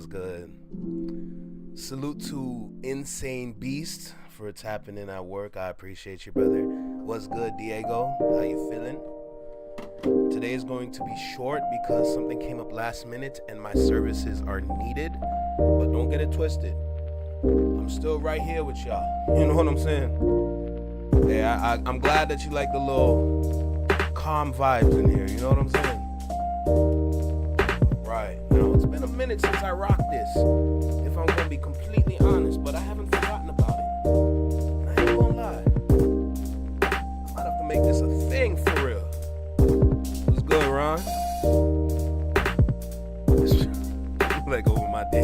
What's good? Salute to Insane Beast for tapping in at work. I appreciate you, brother. What's good, Diego? How you feeling? Today is going to be short because something came up last minute and my services are needed. But don't get it twisted. I'm still right here with y'all. You know what I'm saying? Yeah, I'm glad that you like the little calm vibes in here. You know what I'm saying? Right. Now, it's been a minute since I rocked this, if I'm going to be completely honest, but I haven't forgotten about it. And I ain't going to lie. I might have to make this a thing for real. What's good, Ron? Like over my day.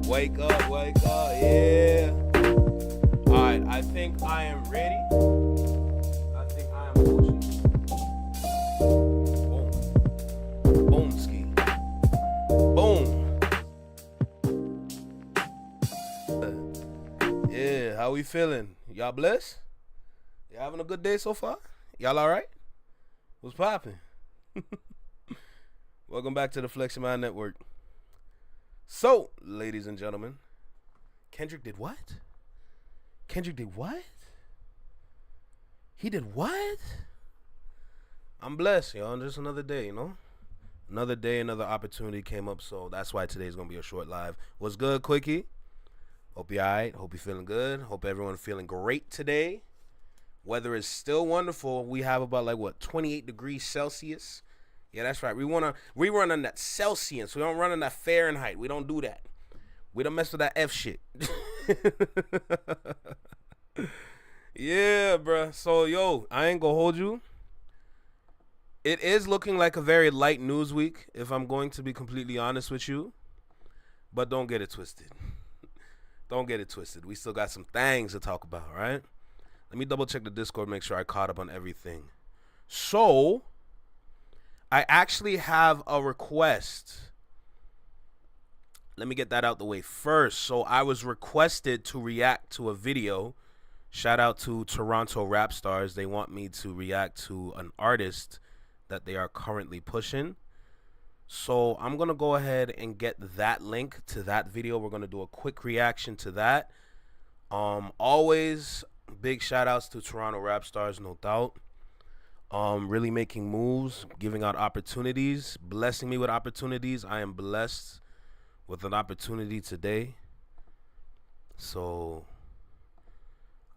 Wake up, yeah. Alright, I think I am ready. I think I am Gucci. Boom ski. Boom. Yeah, how we feeling? Y'all blessed? Y'all having a good day so far? Y'all alright? What's poppin'? Welcome back to the Flex Your Mind Network. So, ladies and gentlemen, Kendrick did what? Kendrick did what? He did what? I'm blessed, y'all. Just another day, you know? Another day, another opportunity came up, so that's why today's going to be a short live. What's good, Quickie? Hope you're all right. Hope you're feeling good. Hope everyone's feeling great today. Weather is still wonderful. We have about, 28 degrees Celsius. Yeah, that's right. We run on that Celsius. We don't run on that Fahrenheit. We don't do that. We don't mess with that F shit. Yeah, bruh. So, yo, I ain't gonna hold you. It is looking like a very light news week, if I'm going to be completely honest with you. But don't get it twisted. Don't get it twisted. We still got some things to talk about, right? Let me double check the Discord, make sure I caught up on everything. So, I actually have a request. Let me get that out the way first. So I was requested to react to a video. Shout out to Toronto Rap Stars. They want me to react to an artist that they are currently pushing. So I'm going to go ahead and get that link to that video. We're going to do a quick reaction to that. Always big shout outs to Toronto Rap Stars, no doubt. Really making moves, giving out opportunities, blessing me with opportunities. I am blessed with an opportunity today. So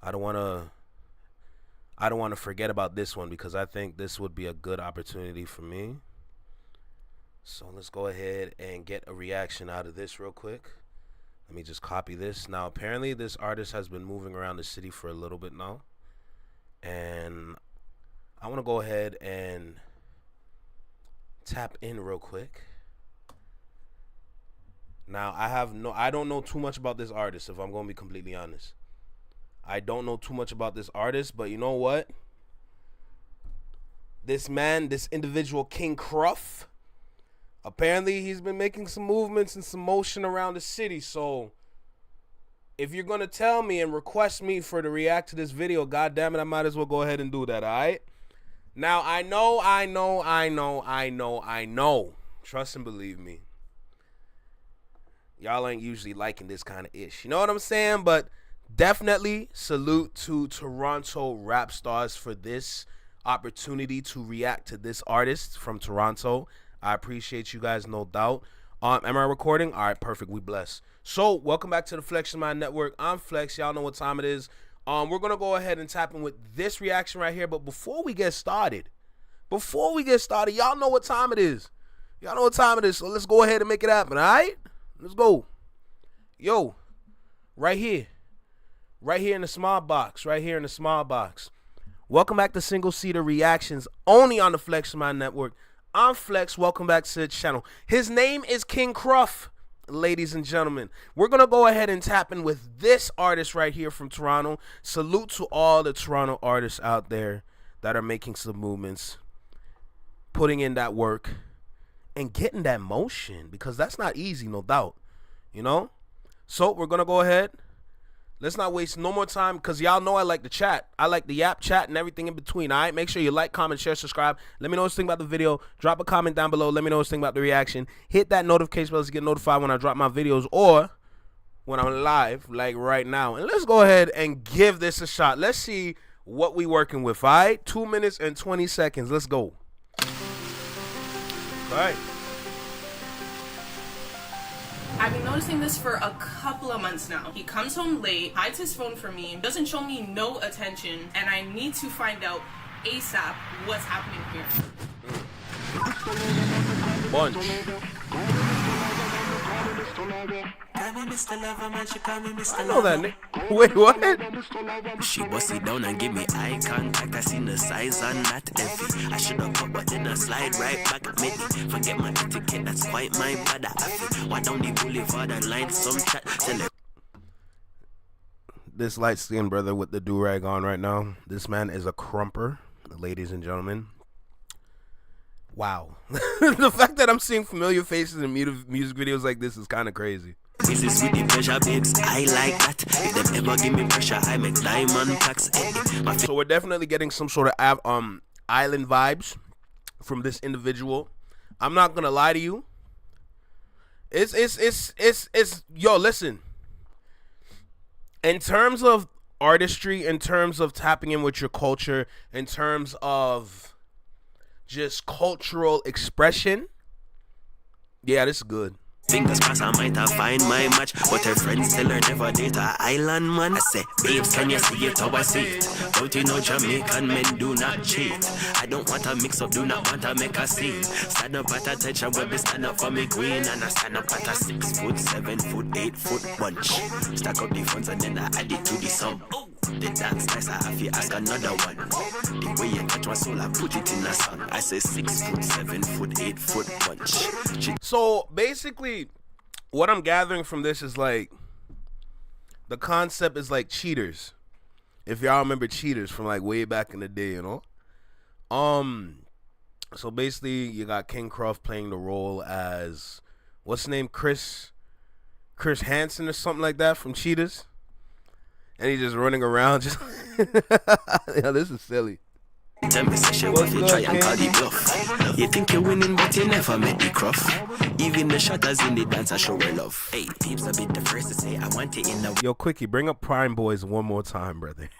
I don't want to forget about this one because I think this would be a good opportunity for me. So let's go ahead and get a reaction out of this real quick. Let me just copy this. Now, apparently this artist has been moving around the city for a little bit now. And I want to go ahead and tap in real quick. Now, I don't know too much about this artist, if I'm going to be completely honest. I don't know too much about this artist, but you know what? This man, this individual, King Cruff, apparently he's been making some movements and some motion around the city. So if you're going to tell me and request me for to react to this video, God damn it, I might as well go ahead and do that, all right? Now, I know. Trust and believe me. Y'all ain't usually liking this kind of ish. You know what I'm saying? But definitely salute to Toronto Rap Stars for this opportunity to react to this artist from Toronto. I appreciate you guys, no doubt. Am I recording? All right, perfect. We bless. So, welcome back to the Flex Your Mind Network. I'm Flex. Y'all know what time it is. We're going to go ahead and tap in with this reaction right here. But before we get started, y'all know what time it is. So let's go ahead and make it happen, all right? Let's go. Yo, right here in the small box, Welcome back to Single Seater Reactions, only on the Flex Your Mind Network. I'm Flex. Welcome back to the channel. His name is King Cruff. Ladies and gentlemen, we're going to go ahead and tap in with this artist right here from Toronto. Salute to all the Toronto artists out there that are making some movements, putting in that work, and getting that motion, because that's not easy, no doubt, you know? So we're going to go ahead, Let's not waste no more time, because y'all know I like the chat. I like the yap chat and everything in between, all right? Make sure you like, comment, share, subscribe. Let me know what you think about the video. Drop a comment down below. Let me know what you think about the reaction. Hit that notification bell to get notified when I drop my videos or when I'm live, like right now. And let's go ahead and give this a shot. Let's see what we working with, all right? 2 minutes and 20 seconds. Let's go. All right. I've been noticing this for a couple of months now. He comes home late, hides his phone from me, doesn't show me no attention, and I need to find out ASAP what's happening here. Bunch. I know that nigga. Wait, what? She bust it down and give me eye contact. I seen the size and not heavy. I should have put but then I slide right back at me. Forget my etiquette, that's quite my bad. Why down the boulevard and line some chat. Tell her. This light-skinned brother with the do-rag on right now, this man is a crumper, ladies and gentlemen. Wow. The fact that I'm seeing familiar faces in music videos like this is kind of crazy. This is with the pleasure, babes. I like that. If them ever give me pressure, I make diamond tax. So we're definitely getting some sort of island vibes from this individual. I'm not gonna lie to you. It's yo, listen. In terms of artistry, in terms of tapping in with your culture, in terms of just cultural expression, yeah, this is good. Fingers crossed I might have find my match, but her friends tell her never date a island man. I say, babes, can you see it how I see it? Don't you know Jamaican men do not cheat? I don't want to mix up, do not want to make a scene. Stand up at attention, baby, stand up for me queen. And I stand up at a 6 foot, 7 foot, 8 foot bunch. Stack up the funds and then I add it to the sum. The dance nice, I have to ask another one. The way you touch my soul, I put it in the sun. I say 6 foot, 7 foot, 8 foot bunch. So basically, what I'm gathering from this is like, the concept is like Cheaters. If y'all remember Cheaters from like way back in the day, you know. So basically, you got King Cruff playing the role as, what's his name, Chris Hansen or something like that from Cheaters. And he's just running around, just yeah, this is silly. Tell me, say what you try and call the bluff. You think you're winning, but you never met the Cruff. Even the shutters in the dance, I show her love. Hey, peeps a bit the first to say I want it in the. Yo, Quickie, bring up Prime Boys one more time, brother.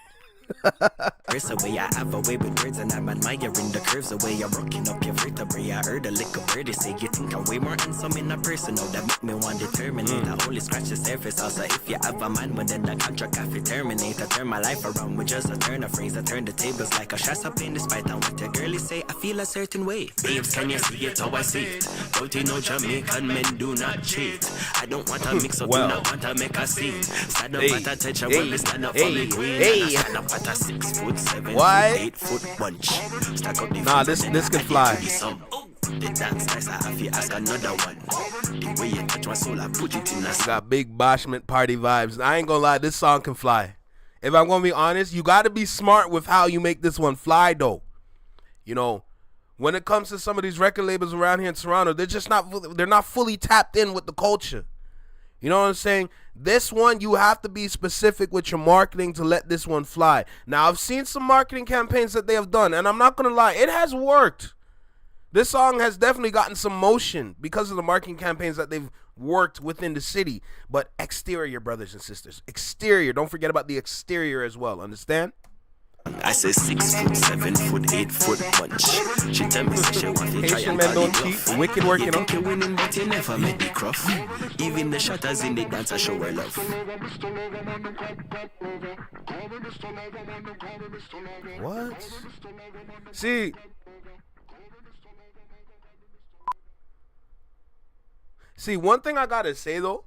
First away, I have a way with words and I'm admiring the curves away. I'm rocking up your vertebrae. I heard a lick of birdie say you think I'm way more handsome in a person. Now that make me want to terminate. I only scratch the surface. Also, if you have a man, well, then the contract I fit terminate. I turn my life around with just a turn of phrase. I turn the tables like a shot up in despite on what your girlie say. I feel a certain way. Babes, can you see it how I see it? Don't you know Jamaican men do not cheat? I don't want to mix up, do not want to make a scene. Stand up at attention when we stand up for me queen. Stand up at a 6 foot, 7 foot, 8 foot bunch. Stack up the nah, this can fly. The dance nice, I have to ask another one. The way you touch my soul, I put it in a song. Got big Boshment party vibes. I ain't gonna lie, this song can fly. If I'm gonna be honest, you gotta be smart with how you make this one fly though. You know, when it comes to some of these record labels around here in Toronto, they're not fully tapped in with the culture. You know what I'm saying? This one, you have to be specific with your marketing to let this one fly. Now, I've seen some marketing campaigns that they have done, and I'm not going to lie, it has worked. This song has definitely gotten some motion because of the marketing campaigns that they've worked within the city. But exterior, brothers and sisters, exterior. Don't forget about the exterior as well. Understand? I say 6 foot, 7 foot, 8 foot bunch. She tell me she want to try and call the bluff. Wicked work, you think you're winning, but you never met the Cruff. Even the shutters in the dance, I show her love. What? See, one thing I gotta say though,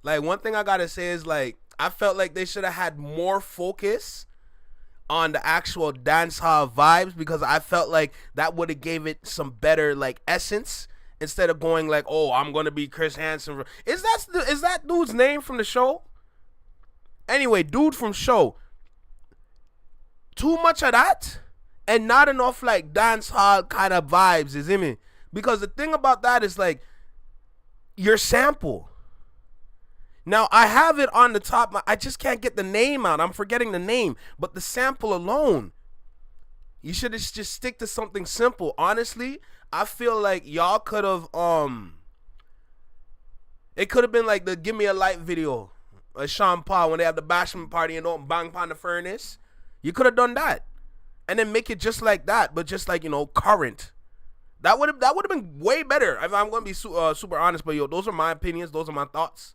is like, I felt like they should have had more focus on the actual dance hall vibes, because I felt like that would have gave it some better like essence, instead of going like, oh, I'm gonna be Chris Hansen. Is that dude's name from the show? Anyway, dude from show. Too much of that and not enough like dance hall kind of vibes, is me? Because the thing about that is like, your sample. Now, I have it on the top. I just can't get the name out. I'm forgetting the name. But the sample alone, you should just stick to something simple. Honestly, I feel like y'all could have, it could have been like the Give Me a Light video of Sean Paul when they have the bashment party and don't bang upon the furnace. You could have done that. And then make it just like that, but just like, current. That would have been way better. If I'm going to be super honest, but those are my opinions. Those are my thoughts.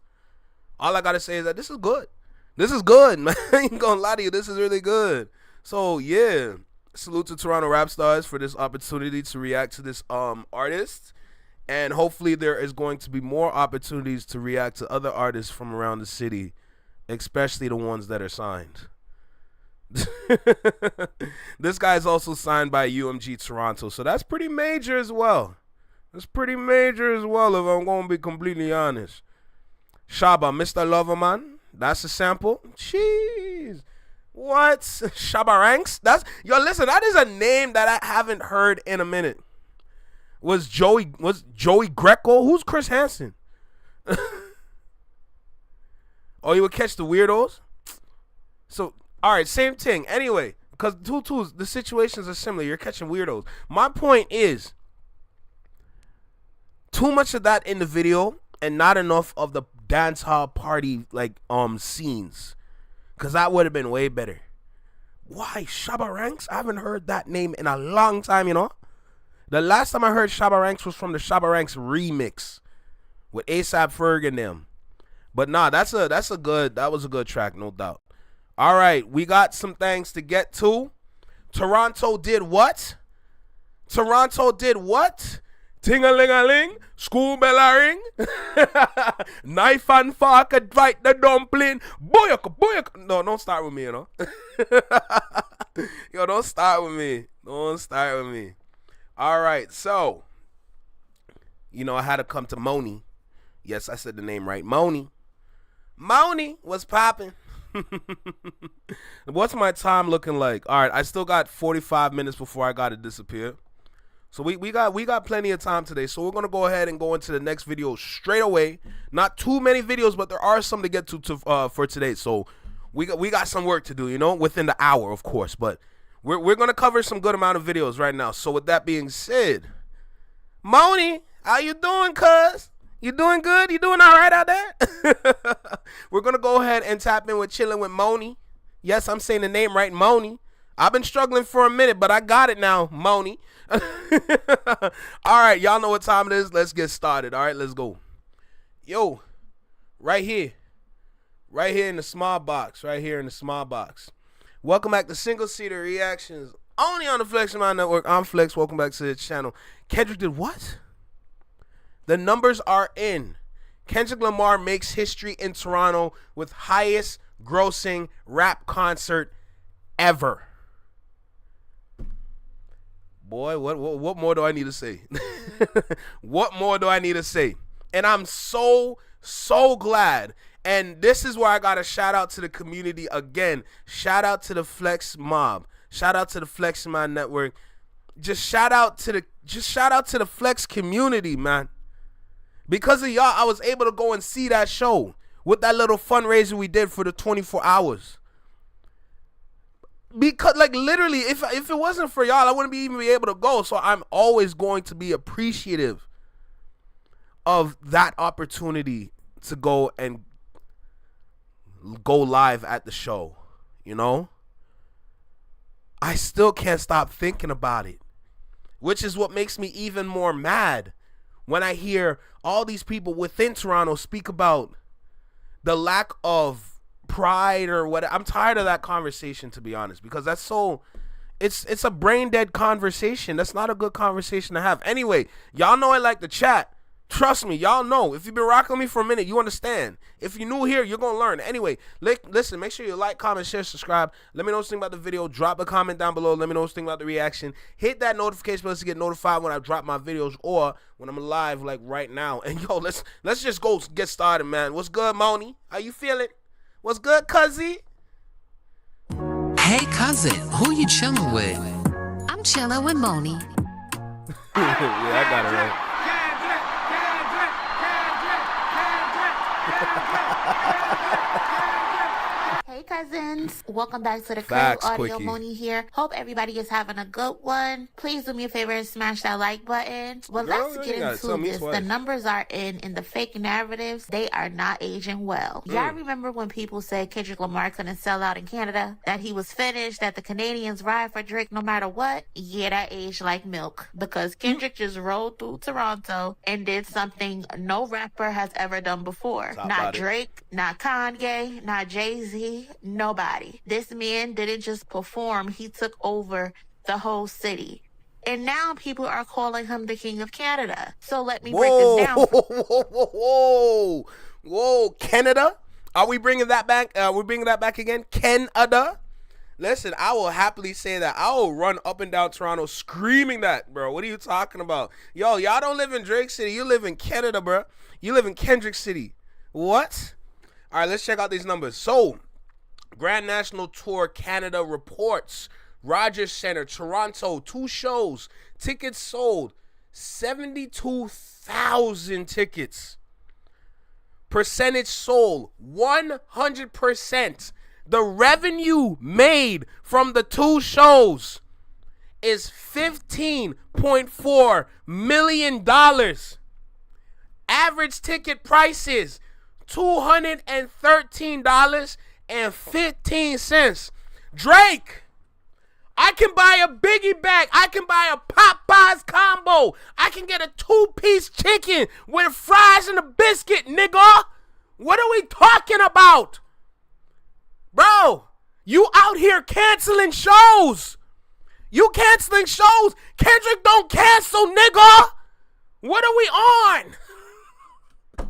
All I got to say is that this is good. This is good, man. I ain't going to lie to you. This is really good. So, yeah. Salute to Toronto Rap Stars for this opportunity to react to this artist. And hopefully there is going to be more opportunities to react to other artists from around the city, especially the ones that are signed. This guy is also signed by UMG Toronto, so that's pretty major as well. That's pretty major as well, if I'm going to be completely honest. Shaba, Mr. Loverman, that's a sample. Jeez. What? Shaba Ranks? Listen, that is a name that I haven't heard in a minute. Was Joey Greco? Who's Chris Hansen? Oh, you would catch the weirdos? So, all right, same thing. Anyway, because the situations are similar. You're catching weirdos. My point is, too much of that in the video and not enough of the dance hall party scenes, because that would have been way better. Why Shabba Ranks? I haven't heard that name in a long time. The last time I heard Shabba Ranks was from the Shabba Ranks remix with A$AP Ferg and them. But nah, that was a good track, no doubt. All right, we got some things to get to. Toronto did what? Ting-a-ling-a-ling, school bell a ring. Knife and fork a bite the dumpling. Boyaka. No, don't start with me, Yo, don't start with me. All right, so, I had to come to Moni. Yes, I said the name right. Moni was popping. What's my time looking like? All right, I still got 45 minutes before I got to disappear. So we got plenty of time today. So we're going to go ahead and go into the next video straight away. Not too many videos, but there are some to get to for today. So we got some work to do, within the hour, of course. But we're going to cover some good amount of videos right now. So with that being said, Moni, how you doing, cuz? You doing good? You doing all right out there? We're going to go ahead and tap in with Chilling with Moni. Yes, I'm saying the name right, Moni. I've been struggling for a minute, but I got it now, Moni. All right, y'all know what time it is. Let's get started. All right, let's go. Yo, right here in the small box. Welcome back to Single Seater Reactions, only on the Flex Mind Network. I'm Flex. Welcome back to the channel. Kendrick did what? The numbers are in. Kendrick Lamar makes history in Toronto with highest grossing rap concert ever. Boy, what more do I need to say? What more do I need to say? And I'm so glad. And this is where I got to shout out to the community again. Shout out to the Flex Mob. Shout out to the Flex Mind Network. Just shout out to the Flex community, man. Because of y'all, I was able to go and see that show with that little fundraiser we did for the 24 hours. Because, literally, if it wasn't for y'all, I wouldn't even be able to go. So I'm always going to be appreciative of that opportunity to go and go live at the show, I still can't stop thinking about it, which is what makes me even more mad when I hear all these people within Toronto speak about the lack of pride or what. I'm tired of that conversation, to be honest, because that's so, it's a brain dead conversation. That's not a good conversation to have. Anyway, y'all know I like to chat. Trust me, y'all know. If you've been rocking with me for a minute, you understand. If you're new here, you're going to learn. Anyway, listen, make sure you like, comment, share, subscribe. Let me know what you think about the video. Drop a comment down below. Let me know what you think about the reaction. Hit that notification bell to get notified when I drop my videos or when I'm live right now. And yo, let's just go get started, man. What's good, Moni? How you feeling? What's good, cuzzy? Hey, cousin, who you chilling with? I'm chilling with Moni. Yeah, I got it right. Hey cousins, welcome back to the Curve Facts, Audio. Quickie. Moni here. Hope everybody is having a good one. Please do me a favor and smash that like button. Well, Girl, let's you get gotta into tell me this. twice. The numbers are in the fake narratives. They are not aging well. Y'all remember when people said Kendrick Lamar couldn't sell out in Canada? That he was finished, that the Canadians ride for Drake no matter what? Yeah, that aged like milk. Because Kendrick just rolled through Toronto and did something no rapper has ever done before. Top Not body. Drake, not Kanye, not Jay-Z, nobody. This man didn't just perform, he took over the whole city. And now people are calling him the King of Canada. So let me break this down. Whoa, Canada? Are we bringing that back? We're bringing that back again? Canada? Listen, I will happily say that. I will run up and down Toronto screaming that, bro. What are you talking about? Yo, y'all don't live in Drake City. You live in Canada, bro. You live in Kendrick City. What? All right, let's check out these numbers. So, Grand National Tour Canada reports. Rogers Center, Toronto, 2 shows. Tickets sold. 72,000 tickets. Percentage sold. 100%. The revenue made from the 2 shows is $15.4 million. Average ticket prices, $213.15. Drake, I can buy a Biggie bag. I can buy a Popeyes combo. I can get a 2-piece chicken with fries and a biscuit, nigga. What are we talking about? Bro, you out here canceling shows. You canceling shows. Kendrick don't cancel, nigga. What are we on?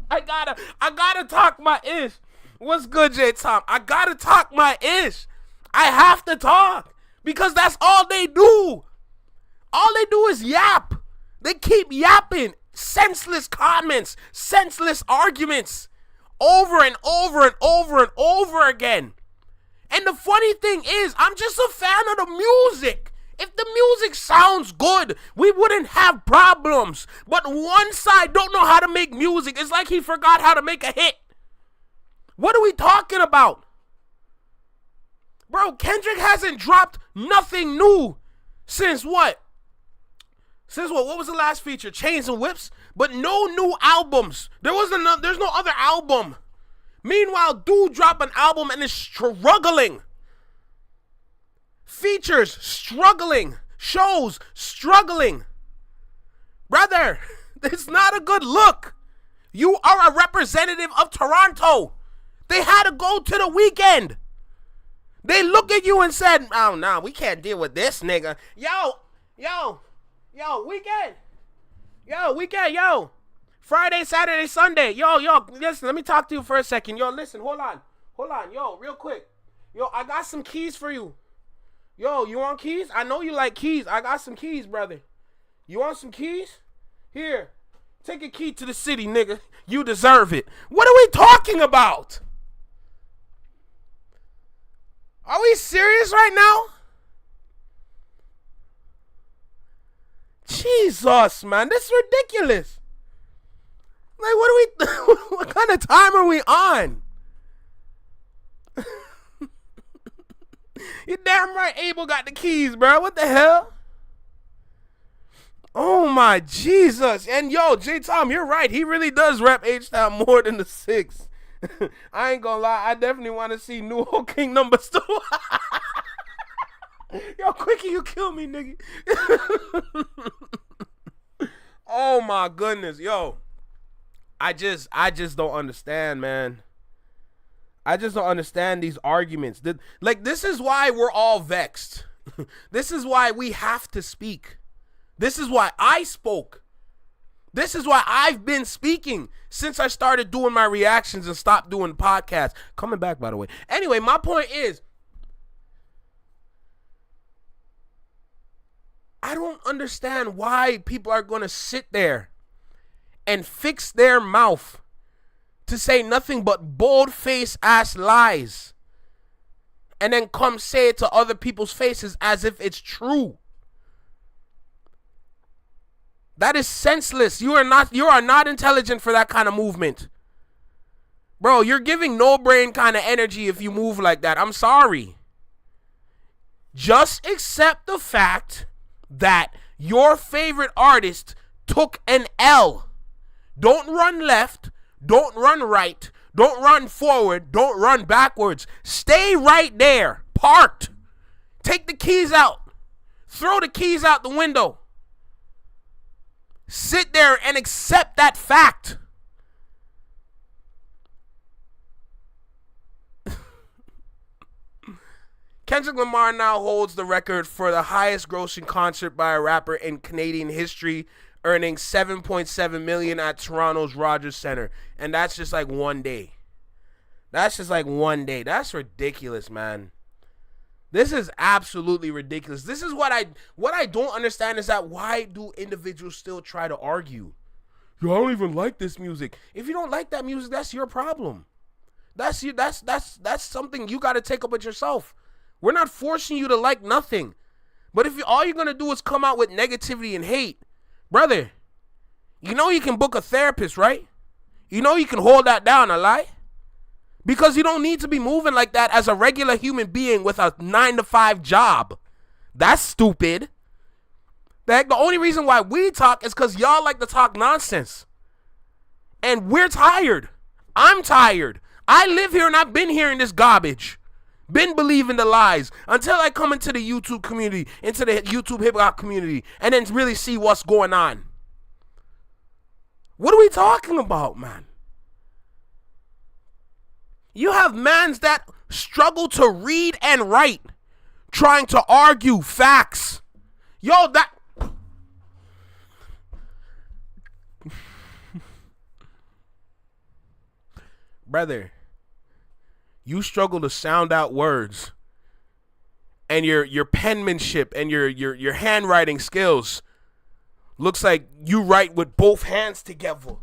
I gotta talk my ish. What's good, J Tom? I gotta talk my ish. I have to talk because that's all they do. All they do is yap. They keep yapping. Senseless comments, senseless arguments over and over and over and over again. And the funny thing is, I'm just a fan of the music. If the music sounds good, we wouldn't have problems. But one side don't know how to make music. It's like he forgot how to make a hit. What are we talking about? Bro, Kendrick hasn't dropped nothing new since what? Since what? What was the last feature? Chains and Whips? But no new albums. There's no other album. Meanwhile, dude dropped an album and is struggling. Features struggling. Shows struggling. Brother, it's not a good look. You are a representative of Toronto. They had to go to the weekend. They look at you and said, oh, no, we can't deal with this nigga. Weekend. Friday, Saturday, Sunday. Yo, listen, let me talk to you for a second. Yo, listen, hold on. Yo, real quick. Yo, I got some keys for you. Yo, you want keys? I know you like keys. I got some keys, brother. You want some keys? Here, take a key to the city, nigga. You deserve it. What are we talking about? Are we serious right now? Jesus, man, this is ridiculous. Like, what kind of time are we on? You damn right Abel got the keys, bro. What the hell? Oh, my Jesus. And, yo, J-Tom, you're right. He really does rap H-Town more than the 6. I ain't gonna lie. I definitely want to see New Whole King numbers 2. Yo, Quickie, you kill me, nigga. Oh, my goodness. Yo, I just don't understand, man. I just don't understand these arguments. This is why we're all vexed. This is why we have to speak. This is why I spoke. This is why I've been speaking since I started doing my reactions and stopped doing podcasts. Coming back, by the way. Anyway, my point is, I don't understand why people are going to sit there and fix their mouth to say nothing but bold-faced ass lies and then come say it to other people's faces as if it's true. That is senseless. You are not intelligent for that kind of movement. Bro, you're giving no brain kind of energy if you move like that. I'm sorry. Just accept the fact that your favorite artist took an L. Don't run left. Don't run right. Don't run forward. Don't run backwards. Stay right there. Parked. Take the keys out. Throw the keys out the window. Sit there and accept that fact. Kendrick Lamar now holds the record for the highest grossing concert by a rapper in Canadian history, earning $7.7 million at Toronto's Rogers Centre. And that's just like one day. That's ridiculous, man. This is absolutely ridiculous. This is what I don't understand is that why do individuals still try to argue? Yo, I don't even like this music. If you don't like that music, that's your problem. That's something you got to take up with yourself. We're not forcing you to like nothing. But if all you're going to do is come out with negativity and hate, brother, you know you can book a therapist, right? You know you can hold that down, a lie? Because you don't need to be moving like that as a regular human being with a 9-to-5 job. That's stupid. The only reason why we talk is because y'all like to talk nonsense. And we're tired. I'm tired. I live here and I've been hearing this garbage. Been believing the lies until I come into the YouTube community, into the YouTube hip-hop community, and then really see what's going on. What are we talking about, man? You have mans that struggle to read and write, trying to argue facts. Yo, that... Brother, you struggle to sound out words. And your penmanship and your handwriting skills looks like you write with both hands together.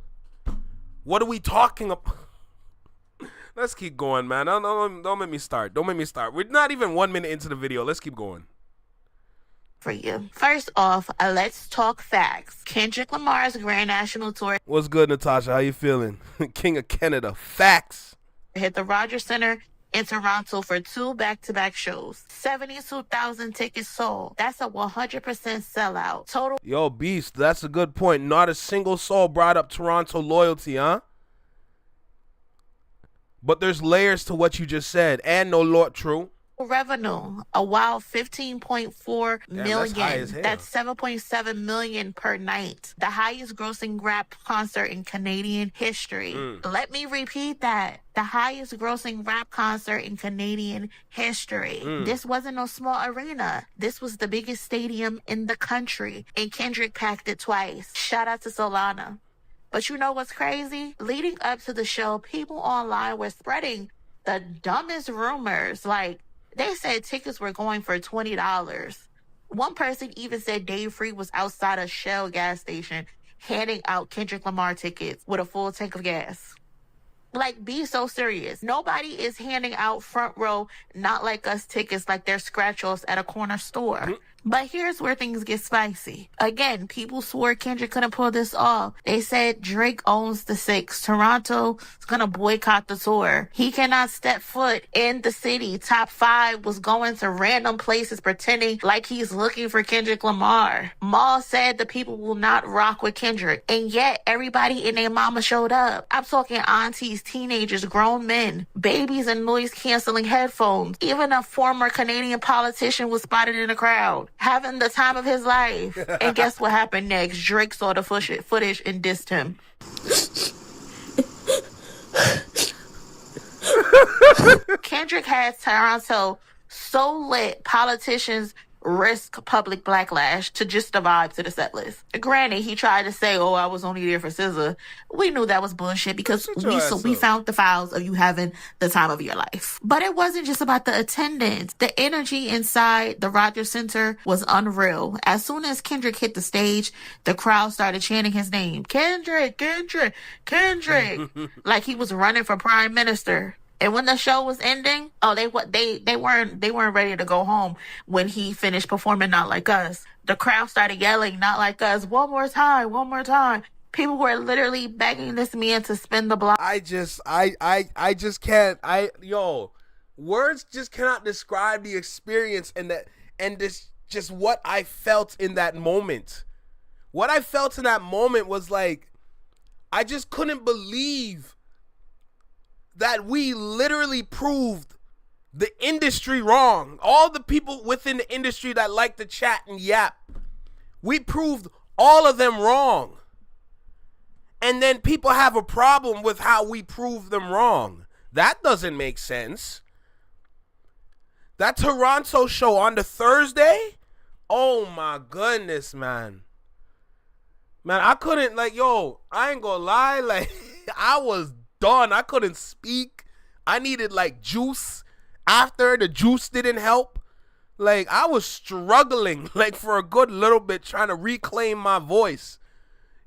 What are we talking about? Let's keep going, man. Don't make me start. Don't make me start. We're not even 1 minute into the video. Let's keep going. For you. First off, let's talk facts. Kendrick Lamar's Grand National Tour What's good, Natasha? How you feeling? King of Canada. Facts. hit the Rogers Centre in Toronto for 2 back-to-back shows. 72,000 tickets sold. That's a 100% sellout. Total Yo, Beast, that's a good point. Not a single soul brought up Toronto loyalty, huh? But there's layers to what you just said. And no Lord, true. revenue, a wild 15.4 million. That's high as hell. That's 7.7 million per night. The highest grossing rap concert in Canadian history. Let me repeat that. The highest grossing rap concert in Canadian history. This wasn't no small arena. This was the biggest stadium in the country. And Kendrick packed it twice. Shout out to Solana. But you know what's crazy? Leading up to the show, people online were spreading the dumbest rumors. Like, they said tickets were going for $20. One person even said Dave Free was outside a Shell gas station handing out Kendrick Lamar tickets with a full tank of gas. Like, be so serious. Nobody is handing out front row, not like us tickets like they're scratch-offs at a corner store. But here's where things get spicy. Again, people swore Kendrick couldn't pull this off. They said Drake owns the 6. Toronto is going to boycott the tour. He cannot step foot in the city. Top 5 was going to random places pretending like he's looking for Kendrick Lamar. Maul said the people will not rock with Kendrick. And yet, everybody and their mama showed up. I'm talking aunties, teenagers, grown men, babies in noise-canceling headphones. Even a former Canadian politician was spotted in the crowd, having the time of his life. And guess what happened next? Drake saw the footage and dissed him. Kendrick had Toronto so lit, politicians risk public backlash to just the vibe to the set list. Granted, he tried to say, oh, I was only there for SZA. We knew that was bullshit because we found the files of you having the time of your life. But it wasn't just about the attendance. The energy inside the Rogers Centre was unreal. As soon as Kendrick hit the stage, the crowd started chanting his name. Kendrick, Kendrick, Kendrick. Like he was running for prime minister. And when the show was ending, they weren't ready to go home when he finished performing Not Like Us. The crowd started yelling, Not Like Us, one more time, one more time. People were literally begging this man to spin the block. I just can't. Words just cannot describe the experience and this just what I felt in that moment. What I felt in that moment was like, I just couldn't believe that we literally proved the industry wrong. All the people within the industry that like to chat and yap, we proved all of them wrong. And then people have a problem with how we prove them wrong. That doesn't make sense. That Toronto show on the Thursday, oh my goodness, man. Man, I couldn't, I ain't gonna lie, I was done. I couldn't speak. I needed, juice. After, the juice didn't help. I was struggling, for a good little bit, trying to reclaim my voice.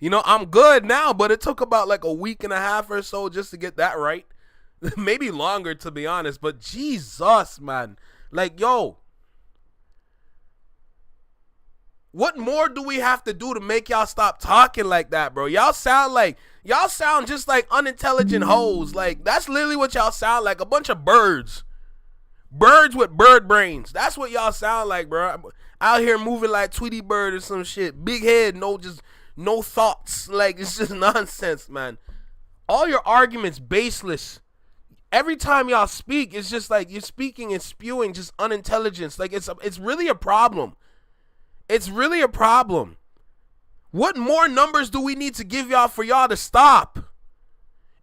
I'm good now, but it took about, a week and a half or so just to get that right. Maybe longer, to be honest, but Jesus, man. What more do we have to do to make y'all stop talking like that, bro? Y'all sound just like unintelligent hoes. That's literally what y'all sound like. A bunch of birds. Birds with bird brains. That's what y'all sound like, bro. Out here moving like Tweety Bird or some shit. Big head, no thoughts. It's just nonsense, man. All your arguments baseless. Every time y'all speak, it's just you're speaking and spewing just unintelligence. It's really a problem. It's really a problem. What more numbers do we need to give y'all for y'all to stop?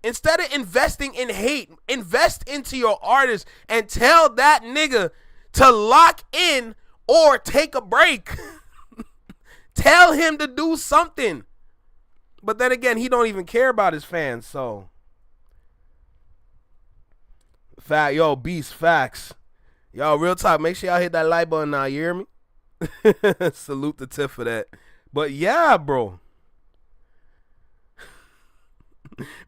Instead of investing in hate, invest into your artist and tell that nigga to lock in or take a break. Tell him to do something. But then again, he don't even care about his fans, so. Beast, facts. Y'all, real talk, make sure y'all hit that like button now, you hear me? Salute the tip for that. But yeah, bro.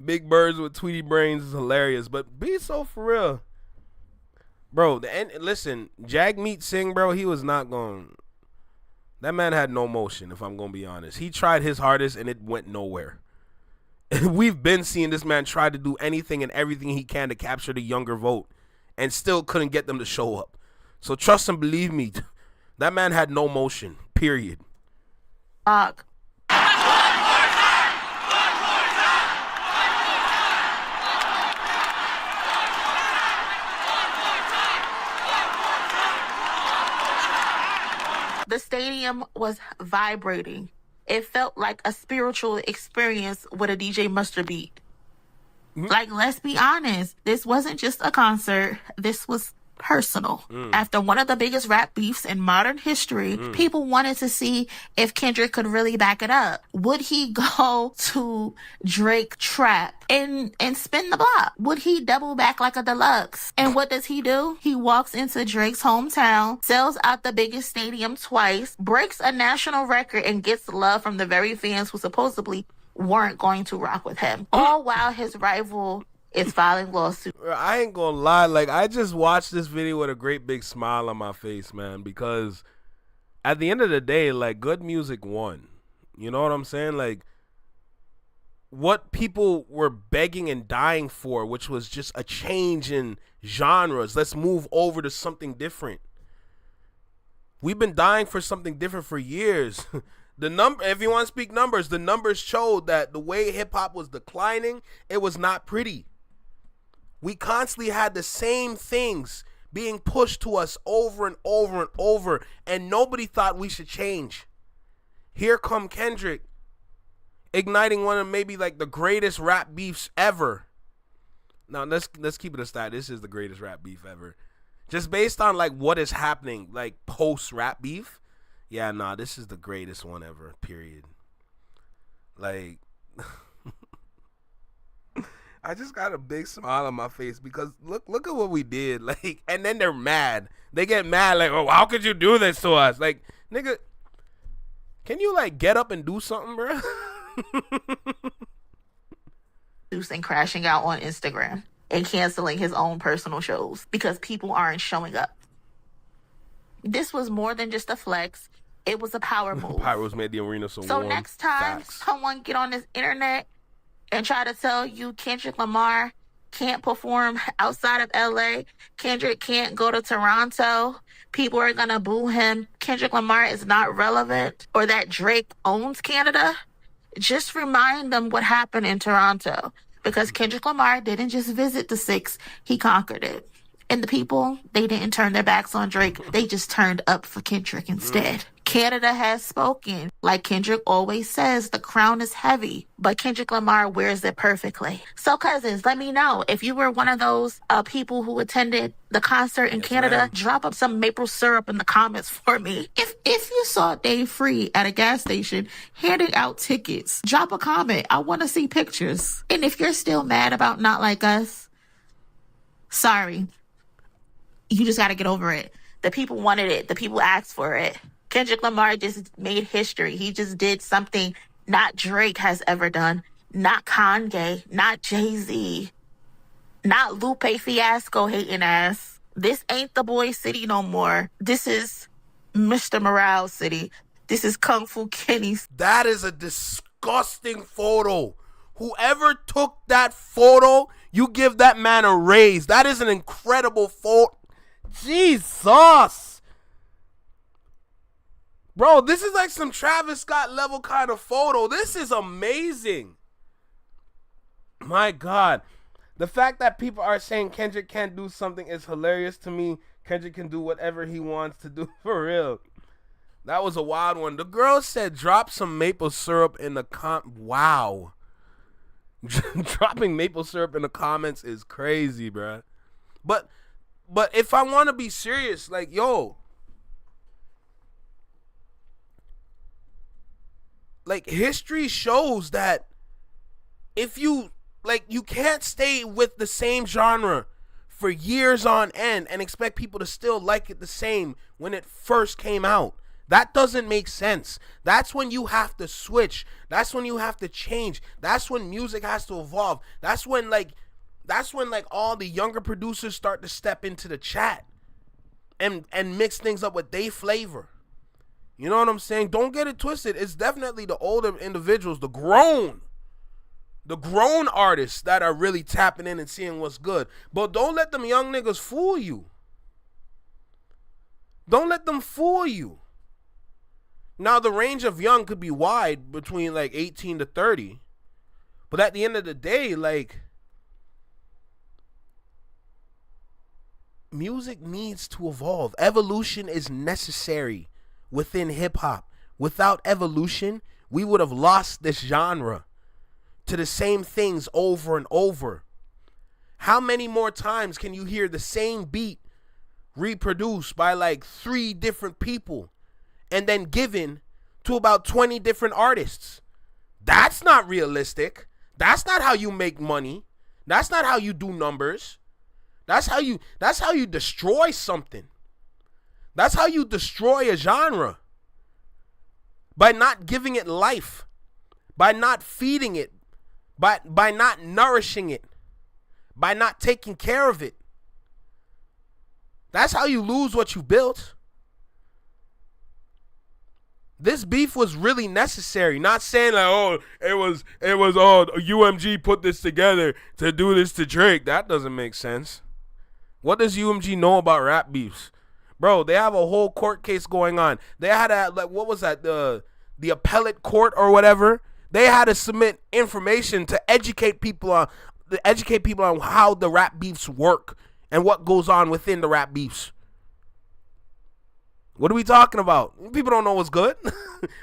Big birds with Tweety brains is hilarious, but be so for real. Bro, listen, Jagmeet Singh, bro, he was not going. That man had no motion, if I'm going to be honest. He tried his hardest and it went nowhere. We've been seeing this man try to do anything and everything he can to capture the younger vote and still couldn't get them to show up. So trust and believe me, that man had no motion, period. The stadium was vibrating. It felt like a spiritual experience with a DJ Mustard beat. Let's be honest. This wasn't just a concert. This was personal. After one of the biggest rap beefs in modern history, people wanted to see if Kendrick could really back it up. Would he go to Drake Trap and spin the block? Would he double back like a deluxe? And what does he do? He walks into Drake's hometown, sells out the biggest stadium twice, breaks a national record, and gets love from the very fans who supposedly weren't going to rock with him. All while his rival is filing lawsuit. I ain't gonna lie, I just watched this video with a great big smile on my face, man, because at the end of the day, good music won. You know what I'm saying? What people were begging and dying for, which was just a change in genres. Let's move over to something different. We've been dying for something different for years. If you want to speak numbers, the numbers showed that the way hip hop was declining, it was not pretty. We constantly had the same things being pushed to us over and over and over, and nobody thought we should change. Here come Kendrick, igniting one of maybe the greatest rap beefs ever. Now let's keep it a stat. This is the greatest rap beef ever. Just based on what is happening post rap beef. Yeah, this is the greatest one ever, period. I just got a big smile on my face because look at what we did. And then they're mad. They get mad oh, how could you do this to us? Nigga, can you get up and do something, bro? And crashing out on Instagram and canceling his own personal shows because people aren't showing up. This was more than just a flex. It was a power move. Pyros made the arena so So warm. next time Facts. someone get on this internet and try to tell you Kendrick Lamar can't perform outside of LA, Kendrick can't go to Toronto, people are gonna boo him, Kendrick Lamar is not relevant, or that Drake owns Canada, just remind them what happened in Toronto. Because Kendrick Lamar didn't just visit the 6, he conquered it. And the people, they didn't turn their backs on Drake. They just turned up for Kendrick instead. Canada has spoken. Like Kendrick always says, the crown is heavy, but Kendrick Lamar wears it perfectly. So cousins, let me know if you were one of those people who attended the concert in Canada. ma'am. Drop up some maple syrup in the comments for me. If you saw Dave Free at a gas station handing out tickets, drop a comment. I want to see pictures. And if you're still mad about Not Like Us, sorry. You just got to get over it. The people wanted it. The people asked for it. Kendrick Lamar just made history. He just did something not Drake has ever done, not Kanye, not Jay-Z, not Lupe Fiasco hating ass. This ain't the boy city no more. This is Mr. Morale city. This is Kung Fu Kenny's. That is a disgusting photo. Whoever took that photo, you give that man a raise. That is an incredible photo. Jesus. Bro, this is like some Travis Scott level kind of photo. This is amazing. My God. The fact that people are saying Kendrick can't do something is hilarious to me. Kendrick can do whatever he wants to do, for real. That was a wild one. The girl said drop some maple syrup in the wow. Dropping maple syrup in the comments is crazy, bruh. But if I want to be serious, like, yo, like, history shows that if you, like, you can't stay with the same genre for years on end and expect people to still like it the same when it first came out. That doesn't make sense. That's when you have to switch. That's when you have to change. That's when music has to evolve. That's when all the younger producers start to step into the chat and mix things up with their flavor. You know what I'm saying? Don't get it twisted. It's definitely the older individuals, the grown artists that are really tapping in and seeing what's good. But don't let them young niggas fool you. Don't let them fool you. Now, the range of young could be wide between like 18 to 30. But at the end of the day, like, music needs to evolve. Evolution is necessary within hip-hop. Without evolution, we would have lost this genre to the same things over and over. How many more times can you hear the same beat reproduced by like 3 different people and then given to about 20 different artists? That's not realistic. That's not how you make money. That's not how you do numbers. That's how you destroy something. That's how you destroy a genre. By not giving it life. By not feeding it. By not nourishing it. By not taking care of it. That's how you lose what you built. This beef was really necessary. Not saying like, oh, it was UMG put this together to do this to Drake. That doesn't make sense. What does UMG know about rap beefs? Bro, they have a whole court case going on. They had what was that? The appellate court or whatever. They had to submit information to educate people on how the rap beefs work and what goes on within the rap beefs. What are we talking about? People don't know what's good.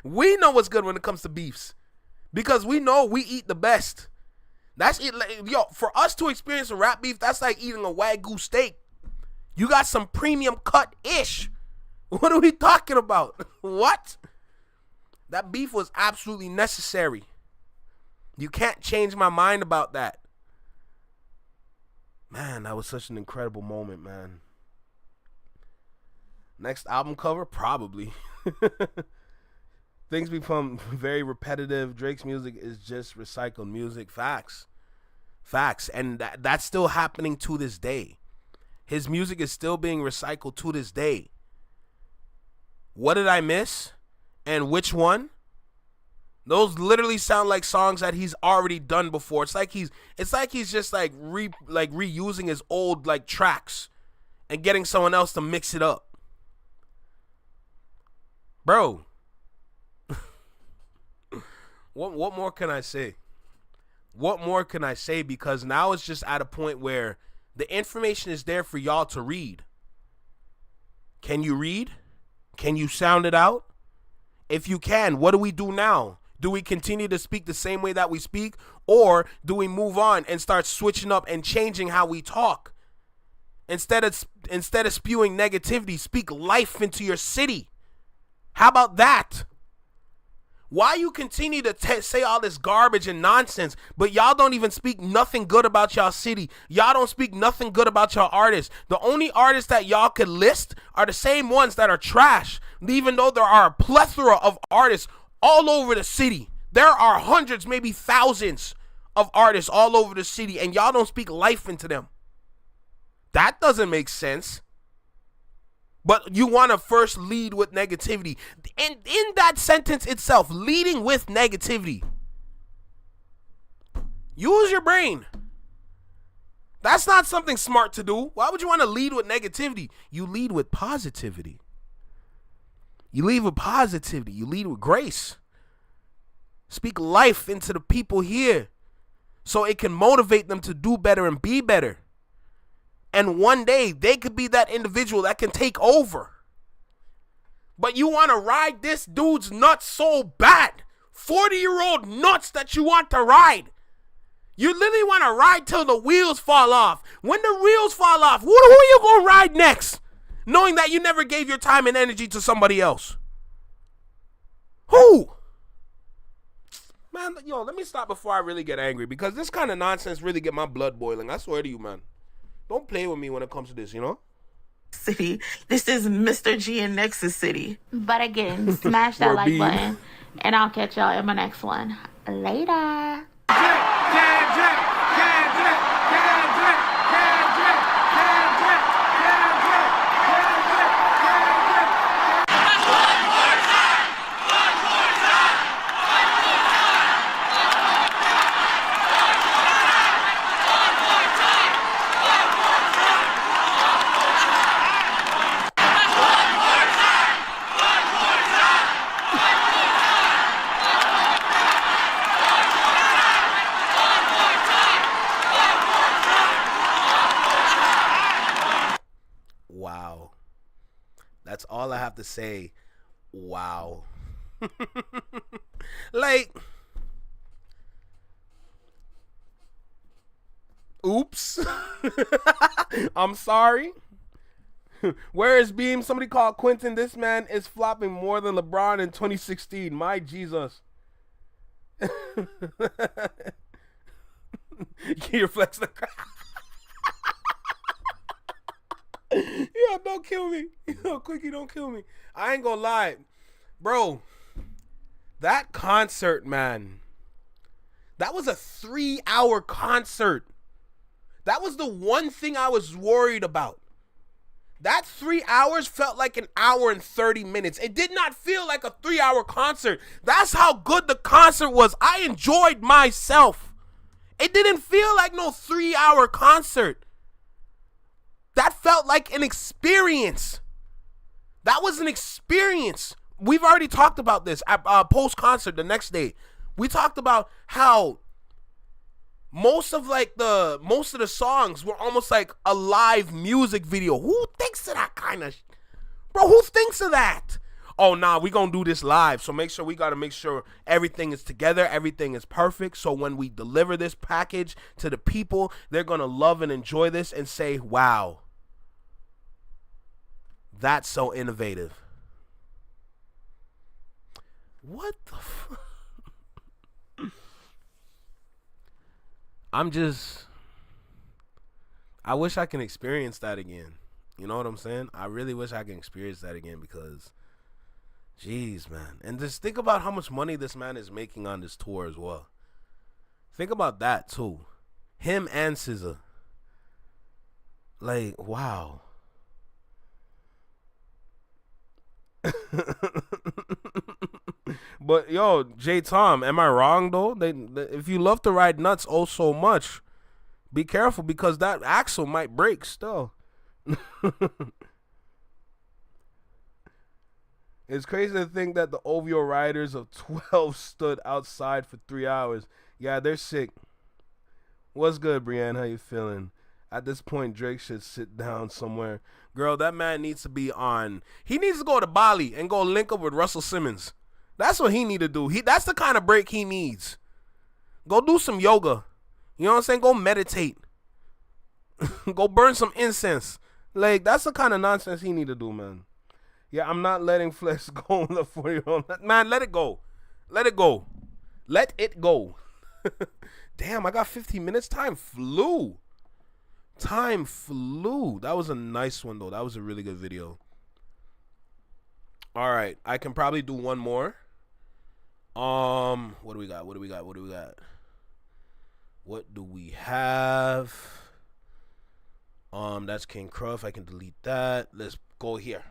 We know what's good when it comes to beefs because we know we eat the best. That's it. Yo, for us to experience a rap beef, that's like eating a Wagyu steak. You got some premium cut-ish. What are we talking about? What? That beef was absolutely necessary. You can't change my mind about that. Man, that was such an incredible moment, man. Next album cover? Probably. Things become very repetitive. Drake's music is just recycled music. Facts. And that's still happening to this day. His music is still being recycled to this day. What did I miss? And which one? Those literally sound like songs that he's already done before. It's like he's just like reusing his old like tracks and getting someone else to mix it up. Bro. What more can I say? What more can I say? Because now it's just at a point where the information is there for y'all to read. Can you read? Can you sound it out? If you can, what do we do now? Do we continue to speak the same way that we speak? Or do we move on and start switching up and changing how we talk? Instead of spewing negativity, speak life into your city. How about that? Why you continue to say all this garbage and nonsense, but y'all don't even speak nothing good about y'all city? Y'all don't speak nothing good about y'all artists. The only artists that y'all could list are the same ones that are trash, even though there are a plethora of artists all over the city. There are hundreds, maybe thousands of artists all over the city, and y'all don't speak life into them. That doesn't make sense. But you want to first lead with negativity. And in that sentence itself, leading with negativity. Use your brain. That's not something smart to do. Why would you want to lead with negativity? You lead with positivity. You lead with positivity. You lead with grace. Speak life into the people here so it can motivate them to do better and be better. And one day, they could be that individual that can take over. But you want to ride this dude's nuts so bad. 40-year-old nuts that you want to ride. You literally want to ride till the wheels fall off. When the wheels fall off, who are you going to ride next? Knowing that you never gave your time and energy to somebody else. Who? Man, yo, let me stop before I really get angry. Because this kind of nonsense really get my blood boiling. I swear to you, man. Don't play with me when it comes to this, you know? City. This is Mr. G in Nexus City. But again, smash that like button, and I'll catch y'all in my next one. Later. Wow. That's all I have to say. Wow. Like, oops. I'm sorry. Where is Beam? Somebody called Quentin. This man is flopping more than LeBron in 2016. My Jesus. You flex the crowd. Yo, don't kill me. Yo, Quickie, don't kill me. I ain't gonna lie. Bro, that concert, man. That was a 3-hour concert. That was the one thing I was worried about. That 3 hours felt like an hour and 30 minutes. It did not feel like a 3-hour concert. That's how good the concert was. I enjoyed myself. It didn't feel like no 3-hour concert. That felt like an experience. That was an experience. We've already talked about this at post-concert the next day. We talked about how most of the songs were almost like a live music video. Who thinks of that kind of bro, who thinks of that? Oh, nah, we gonna do this live. So we gotta make sure everything is together, everything is perfect. So when we deliver this package to the people, they're gonna love and enjoy this and say, wow, that's so innovative. What the fuck? I wish I can experience that again. You know what I'm saying? I really wish I can experience that again because, jeez, man. And just think about how much money this man is making on this tour as well. Think about that too. Him and SZA. Like, wow. But yo, J Tom, am I wrong though? If you love to ride nuts oh so much, be careful because that axle might break still. It's crazy to think that the OVO riders of 12 stood outside for 3 hours. Yeah, they're sick. What's good, Brienne? How you feeling? At this point, Drake should sit down somewhere. Girl, that man needs to be on. He needs to go to Bali and go link up with Russell Simmons. That's what he need to do. That's the kind of break he needs. Go do some yoga. You know what I'm saying? Go meditate. Go burn some incense. Like, that's the kind of nonsense he need to do, man. Yeah, I'm not letting Flex go on the 40-year-old. Man, let it go. Let it go. Let it go. Damn, I got 15 minutes. Time flew. Time flew. That was a nice one, though. That was a really good video. All right. I can probably do one more. What do we got? What do we got? What do we got? What do we have? That's King Cruff. I can delete that. Let's go here.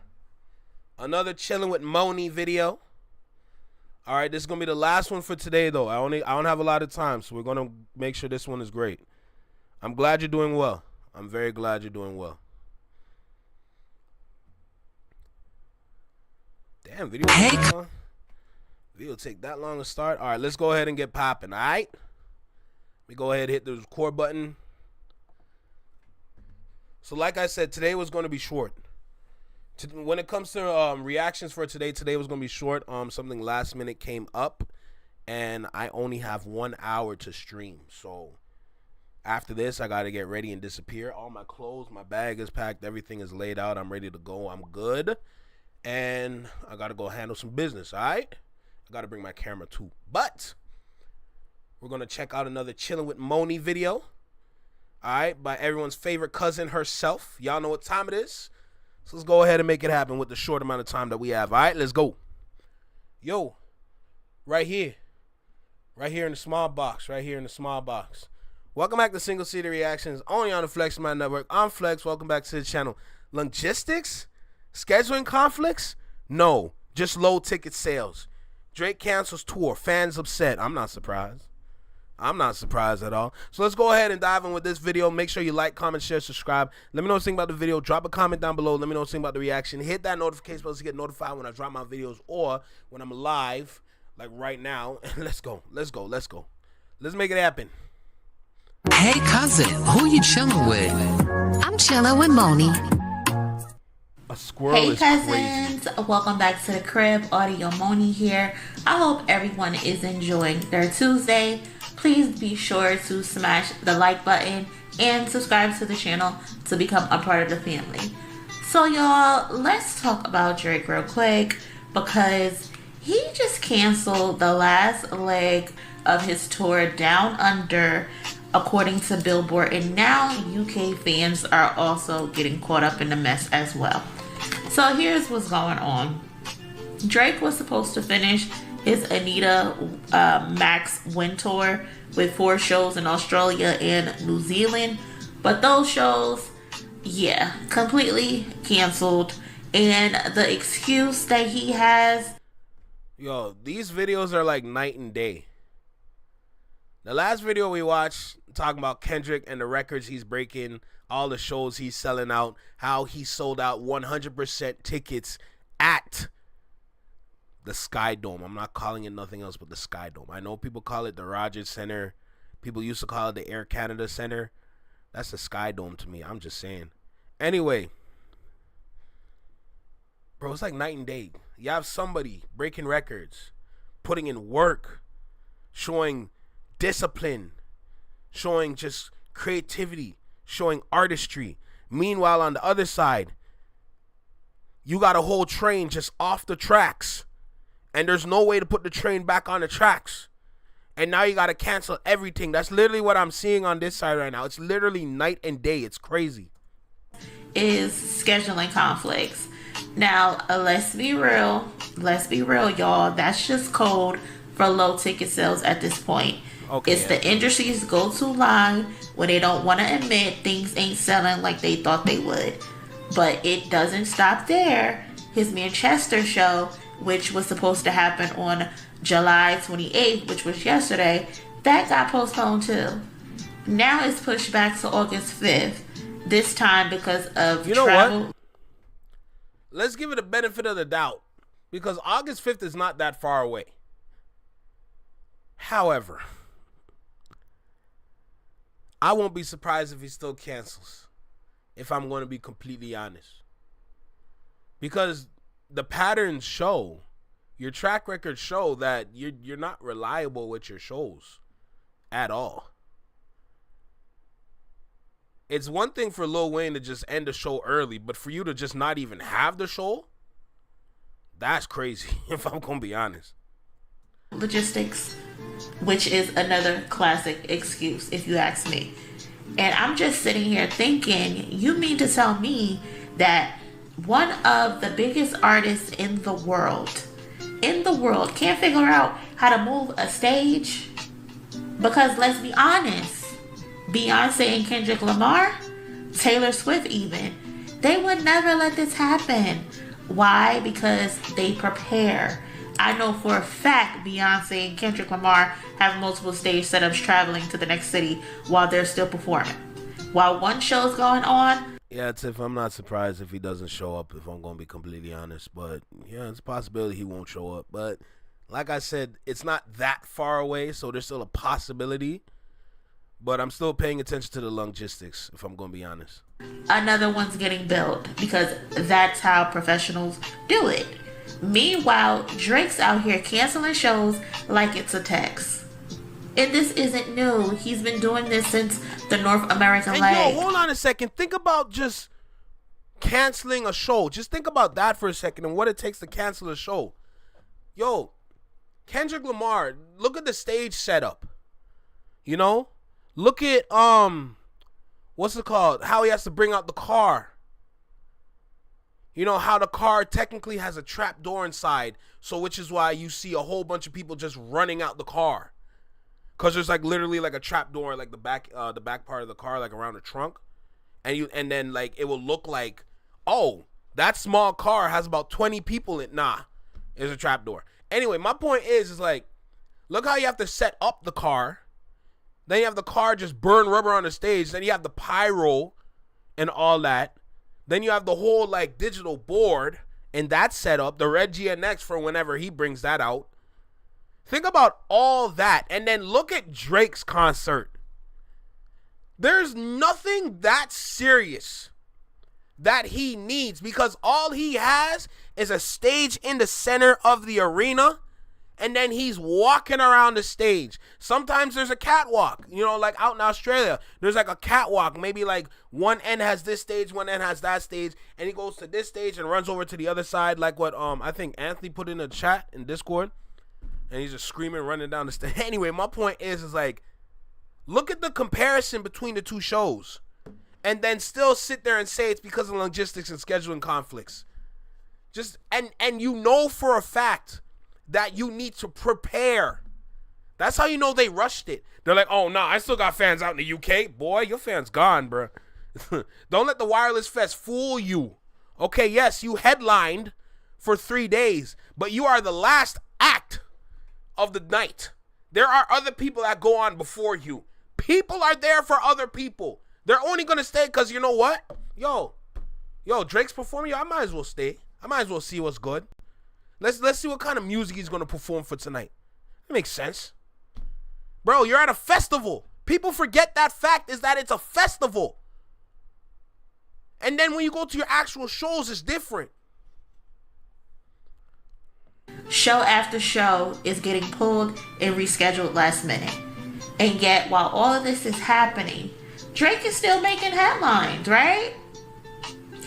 Another chilling with Moni video. All right, this is gonna be the last one for today, though. I don't have a lot of time, so we're gonna make sure this one is great. I'm glad you're doing well. I'm very glad you're doing well. Damn, video. Video take that long to start. All right, let's go ahead and get popping. All right. Let me go ahead and hit the record button. So, like I said, today was going to be short. When it comes to reactions for today was going to be short. Something last minute came up, and I only have 1 hour to stream. So after this, I got to get ready and disappear. All my clothes, my bag is packed, everything is laid out. I'm ready to go. I'm good, and I got to go handle some business. All right, I got to bring my camera too. But we're gonna check out another chilling with Moni video. All right, by everyone's favorite cousin herself. Y'all know what time it is. So let's go ahead and make it happen with the short amount of time that we have. All right, let's go. Yo, right here in the small box, Welcome back to Single City Reactions, only on the Flex My Network. I'm Flex. Welcome back to the channel. Logistics? Scheduling conflicts? No, just low ticket sales. Drake cancels tour. Fans upset. I'm not surprised. I'm not surprised at all. So let's go ahead and dive in with this video. Make sure you like, comment, share, subscribe. Let me know what you think about the video. Drop a comment down below. Let me know what you think about the reaction. Hit that notification bell to get notified when I drop my videos or when I'm live, like right now. Let's go. Let's go. Let's go. Let's make it happen. Hey, cousin, who you chilling with? I'm chilling with Moni. A squirrel Hey is cousins, crazy. welcome back to the crib. Audio Moni here. I hope everyone is enjoying their Tuesday. Please be sure to smash the like button and subscribe to the channel to become a part of the family. So y'all, let's talk about Drake real quick because he just canceled the last leg of his tour Down Under, according to Billboard, and now UK fans are also getting caught up in the mess as well. So here's what's going on. Drake was supposed to finish his Anita Max Win Tour with 4 shows in Australia and New Zealand, but those shows, yeah, completely canceled. And the excuse that he has, Yo, these videos are like night and day. The last video we watched talking about Kendrick and the records he's breaking, all the shows he's selling out, how he sold out 100% tickets at the Sky Dome. I'm not calling it nothing else but the Sky Dome. I know people call it the Rogers Center. People used to call it the Air Canada Center. That's the Sky Dome to me. I'm just saying. Anyway, bro, it's like night and day. You have somebody breaking records, putting in work, showing discipline, showing just creativity, showing artistry. Meanwhile, on the other side, you got a whole train just off the tracks, and there's no way to put the train back on the tracks. And now you got to cancel everything. That's literally what I'm seeing on this side right now. It's literally night and day. It's crazy. is scheduling conflicts. Now, let's be real, y'all. That's just code for low ticket sales at this point. Okay, it's the industry's go-to line when they don't want to admit things ain't selling like they thought they would. But it doesn't stop there. His Manchester show, which was supposed to happen on July 28th, which was yesterday, that got postponed too. Now it's pushed back to August 5th. This time because of travel. What? Let's give it a benefit of the doubt. Because August 5th is not that far away. However, I won't be surprised if he still cancels. If I'm going to be completely honest. Because the patterns show, your track records show that you're not reliable with your shows at all. It's one thing for Lil Wayne to just end the show early, but for you to just not even have the show, that's crazy, if I'm going to be honest. Logistics, which is another classic excuse, if you ask me. And I'm just sitting here thinking, you mean to tell me that one of the biggest artists in the world can't figure out how to move a stage? Because let's be honest, Beyonce and Kendrick Lamar, Taylor Swift even, they would never let this happen. Why? Because they prepare. I know for a fact Beyonce and Kendrick Lamar have multiple stage setups traveling to the next city while they're still performing. While one show's going on. Yeah, Tiff, I'm not surprised if he doesn't show up, if I'm going to be completely honest. But, yeah, it's a possibility he won't show up. But, like I said, it's not that far away, so there's still a possibility. But I'm still paying attention to the logistics, if I'm going to be honest. Another one's getting built because that's how professionals do it. Meanwhile, Drake's out here canceling shows like it's a tax. And this isn't new. He's been doing this since the North American leg. Yo, hold on a second. Think about just canceling a show. Just think about that for a second and what it takes to cancel a show. Yo, Kendrick Lamar, look at the stage setup. You know? Look at, what's it called? How he has to bring out the car. You know, how the car technically has a trap door inside. So which is why you see a whole bunch of people just running out the car. Because there's like literally like a trap door, like the back part of the car, like around the trunk. And then like it will look like, oh, that small car has about 20 people in it. Nah, it's a trap door. Anyway, my point is like, look how you have to set up the car. Then you have the car just burn rubber on the stage. Then you have the pyro and all that. Then you have the whole like digital board and that setup, the red GNX for whenever he brings that out. Think about all that. And then look at Drake's concert. There's nothing that serious that he needs because all he has is a stage in the center of the arena. And then he's walking around the stage. Sometimes there's a catwalk, you know, like out in Australia. There's like a catwalk. Maybe like one end has this stage, one end has that stage. And he goes to this stage and runs over to the other side. Like what I think Anthony put in the chat in Discord. And he's just screaming, running down the stage. Anyway, my point is like, look at the comparison between the two shows. And then still sit there and say it's because of logistics and scheduling conflicts. Just, and you know for a fact that you need to prepare. That's how you know they rushed it. They're like, oh, nah, I still got fans out in the UK. Boy, your fans gone, bro. Don't let the Wireless Fest fool you. Okay, yes, you headlined for 3 days, but you are the last act of the night. There are other people that go on before you. People are there for other people. They're only going to stay because you know what? Yo, Drake's performing. Yo, I might as well stay. I might as well see what's good. Let's see what kind of music he's going to perform for tonight. That makes sense. Bro, you're at a festival. People forget that fact is that it's a festival. And then when you go to your actual shows, it's different. Show after show is getting pulled and rescheduled last minute. And yet, while all of this is happening, Drake is still making headlines, right?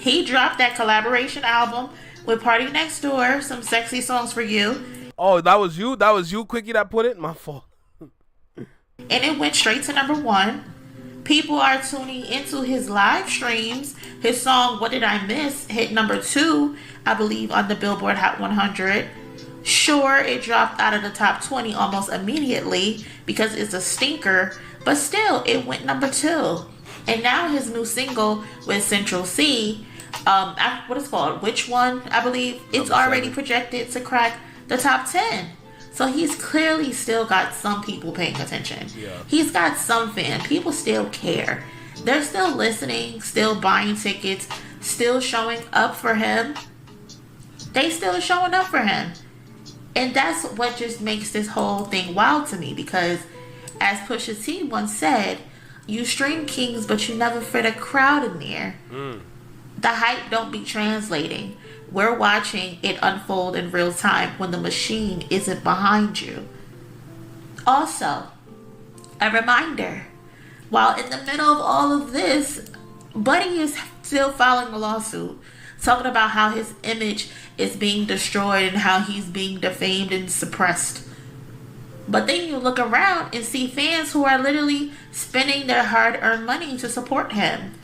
He dropped that collaboration album with Party Next Door, Some Sexy Songs for You. Oh, that was you? That was you, Quickie, that put it? My fault. And it went straight to number 1. People are tuning into his live streams. His song, What Did I Miss, hit number 2, I believe, on the Billboard Hot 100. Sure, it dropped out of the top 20 almost immediately because it's a stinker, but still, it went number 2. And now his new single with Central C, what is it called? Which One? I believe it's already projected to crack the top 10. So he's clearly still got some people paying attention. Yeah. He's got some fans. People still care. They're still listening, still buying tickets, still showing up for him. They still showing up for him. And that's what just makes this whole thing wild to me, because as Pusha T once said, you stream kings, but you never fit a crowd in there. The hype don't be translating. We're watching it unfold in real time when the machine isn't behind you. Also, a reminder, while in the middle of all of this, Buddy is still filing a lawsuit, talking about how his image is being destroyed and how he's being defamed and suppressed. But then you look around and see fans who are literally spending their hard-earned money to support him.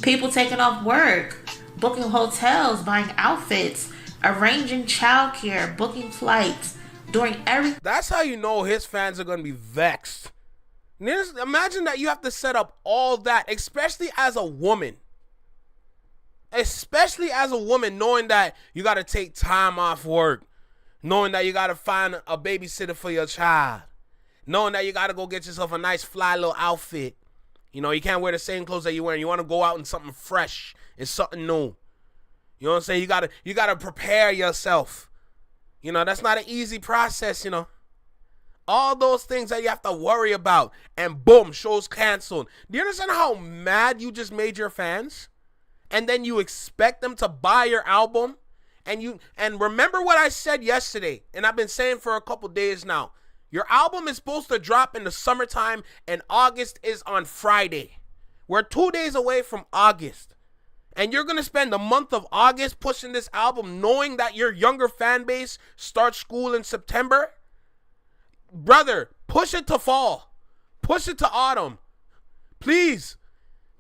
People taking off work, booking hotels, buying outfits, arranging childcare, booking flights, doing everything. That's how you know his fans are going to be vexed. Imagine that you have to set up all that, especially as a woman. Especially as a woman, knowing that you got to take time off work. Knowing that you got to find a babysitter for your child. Knowing that you got to go get yourself a nice fly little outfit. You know, you can't wear the same clothes that you're wearing. You want to go out in something fresh and something new. You know what I'm saying? You gotta prepare yourself. You know, that's not an easy process, you know. All those things that you have to worry about. And boom, show's canceled. Do you understand how mad you just made your fans? And then you expect them to buy your album? And remember what I said yesterday, and I've been saying for a couple days now. Your album is supposed to drop in the summertime, and August is on Friday. We're 2 days away from August. And you're going to spend the month of August pushing this album knowing that your younger fan base starts school in September? Brother, push it to fall. Push it to autumn. Please.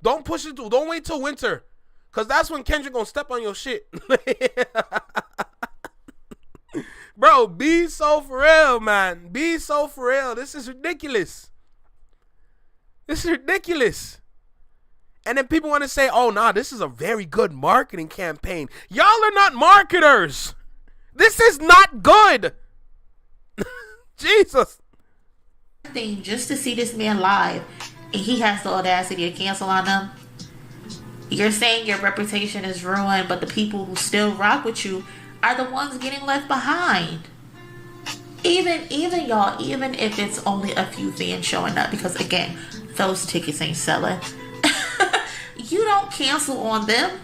Don't push it to, don't wait till winter. Because that's when Kendrick going to step on your shit. Bro, be so for real, man. Be so for real. This is ridiculous. This is ridiculous. And then people want to say, oh, nah, this is a very good marketing campaign. Y'all are not marketers. This is not good. Jesus. Thing just to see this man live, and he has the audacity to cancel on them. You're saying your reputation is ruined, but the people who still rock with you are the ones getting left behind. Even y'all, even if it's only a few fans showing up, because again, those tickets ain't selling. You don't cancel on them.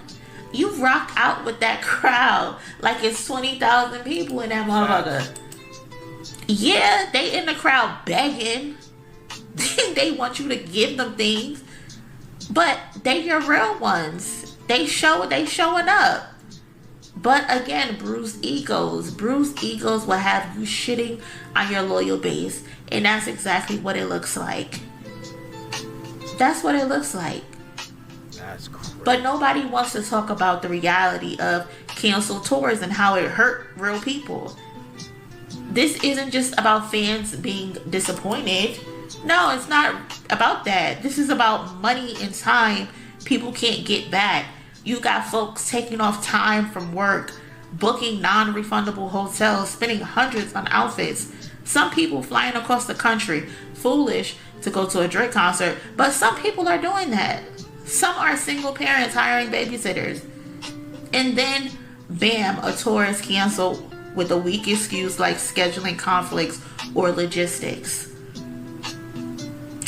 You rock out with that crowd like it's 20,000 people in that motherfucker. Yeah, they in the crowd begging. They want you to give them things, but they your real ones. They showing up. But again, bruised egos will have you shitting on your loyal base, and that's exactly what it looks like. That's what it looks like. That's crazy. But nobody wants to talk about the reality of canceled tours and how it hurt real people. This isn't just about fans being disappointed. No, it's not about that. This is about money and time people can't get back. You got folks taking off time from work, booking non-refundable hotels, spending hundreds on outfits. Some people flying across the country, foolish to go to a Drake concert, but some people are doing that. Some are single parents hiring babysitters. And then, bam, a tour is canceled with a weak excuse like scheduling conflicts or logistics.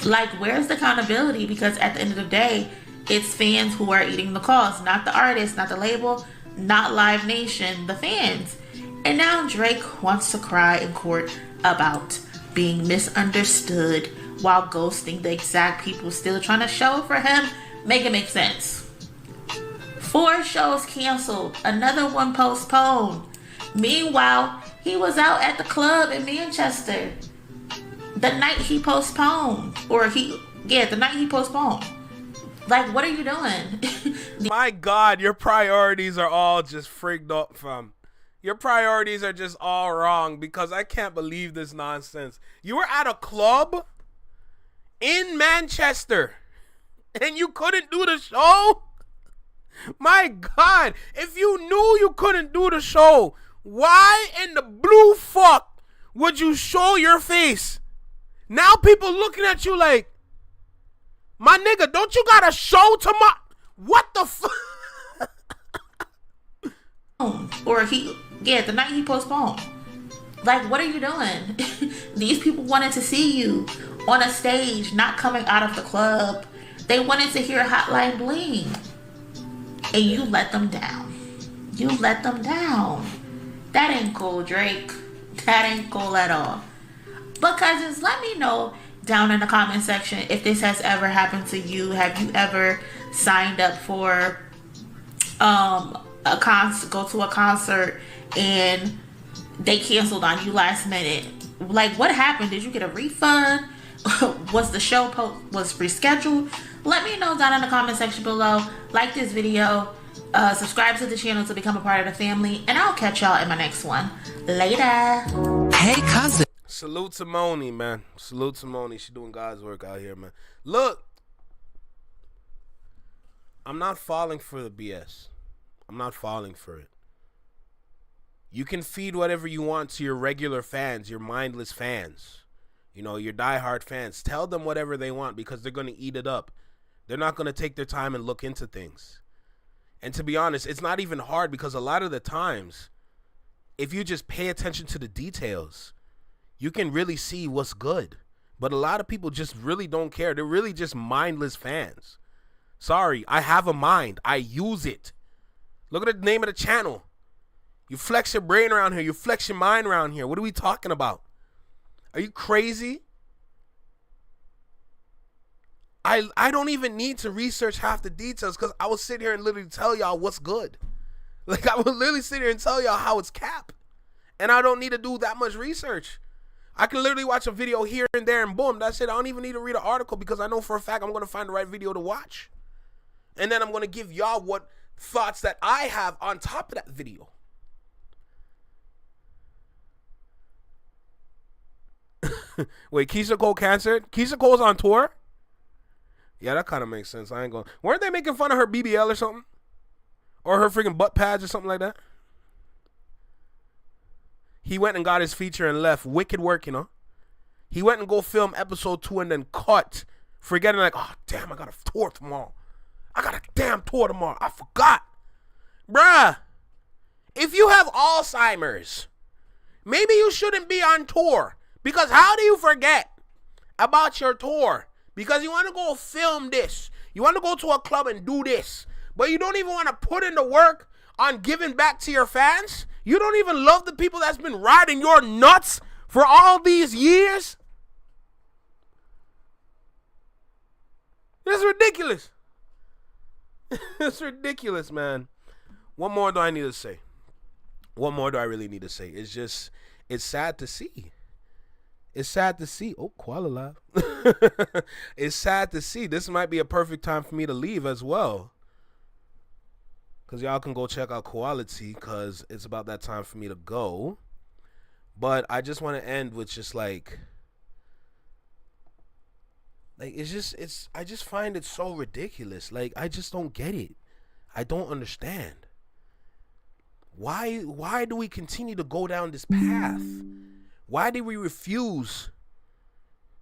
Like, where's the accountability? Because at the end of the day, it's fans who are eating the cost, not the artist, not the label, not Live Nation, the fans. And now Drake wants to cry in court about being misunderstood while ghosting the exact people still trying to show up for him. Make it make sense. 4 shows canceled, another one postponed. Meanwhile, he was out at the club in Manchester the night he postponed. The night he postponed. Like, what are you doing? My God, your priorities are all just frigged up, fam. Your priorities are just all wrong, because I can't believe this nonsense. You were at a club in Manchester and you couldn't do the show? My God, if you knew you couldn't do the show, why in the blue fuck would you show your face? Now people looking at you like, my nigga, don't you got a show tomorrow? What the fuck? Or the night he postponed. Like, what are you doing? These people wanted to see you on a stage, not coming out of the club. They wanted to hear Hotline Bling. And you let them down. You let them down. That ain't cool, Drake. That ain't cool at all. But cousins, let me know down in the comment section if this has ever happened to you. Have you ever signed up for go to a concert and they canceled on you last minute? Like, what happened? Did you get a refund? Was the show was rescheduled? Let me know down in the comment section below. Like this video, subscribe to the channel to become a part of the family, and I'll catch y'all in my next one. Later. Hey, cousin. Salute to Moni, man. Salute to Moni. She doing God's work out here, man. Look, I'm not falling for the BS. I'm not falling for it. You can feed whatever you want to your regular fans, your mindless fans. You know, your diehard fans. Tell them whatever they want because they're going to eat it up. They're not going to take their time and look into things. And to be honest, it's not even hard because a lot of the times, if you just pay attention to the details, you can really see what's good. But a lot of people just really don't care. They're really just mindless fans. Sorry, I have a mind. I use it. Look at the name of the channel. You flex your brain around here. You flex your mind around here. What are we talking about? Are you crazy? I don't even need to research half the details because I will sit here and literally tell y'all what's good. Like, I will literally sit here and tell y'all how it's cap. And I don't need to do that much research. I can literally watch a video here and there and boom, that's it. I don't even need to read an article because I know for a fact I'm going to find the right video to watch. And then I'm going to give y'all what thoughts that I have on top of that video. Wait, Keisha Cole canceled? Keisha Cole's on tour? Yeah, that kind of makes sense. I ain't going. Weren't they making fun of her BBL or something? Or her freaking butt pads or something like that? He went and got his feature and left. Wicked work, you know. He went and go film episode 2 and then cut. Forgetting like, oh, damn, I got a tour tomorrow. I got a damn tour tomorrow. I forgot. Bruh, if you have Alzheimer's, maybe you shouldn't be on tour. Because how do you forget about your tour? Because you want to go film this. You want to go to a club and do this. But you don't even want to put in the work on giving back to your fans? You don't even love the people that's been riding your nuts for all these years? It's ridiculous. It's ridiculous, man. What more do I need to say? What more do I really need to say? It's sad to see. It's sad to see. Oh, Koala Live. It's sad to see. This might be a perfect time for me to leave as well. Because y'all can go check out Quality because it's about that time for me to go. But I just want to end with just like I just find it so ridiculous. Like, I just don't get it. I don't understand. Why do we continue to go down this path? Why do we refuse